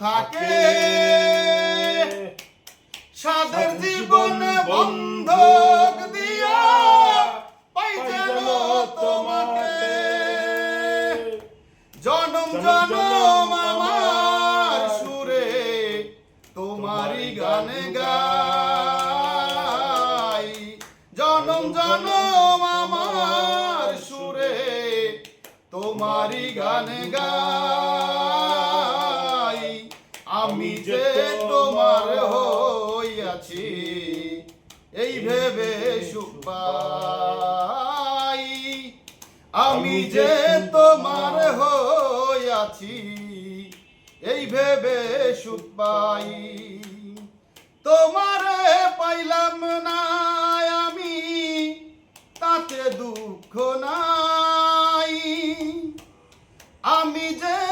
থাকে সাদের জীবন বন্ধক দিয়া পাই যেন তোমাকে জনম জনম আমার সুরে তোমারই গান গাই জনম জনম আমার সুরে তোমারই গান গাই আমি যে তোমার হইয়াছি এই ভেবে সুখ পাই আমি যে তোমার হইয়াছি এই ভেবে সুখ পাই তোমারে পাইলাম না আমি তাতে দুঃখ নাই আমি যে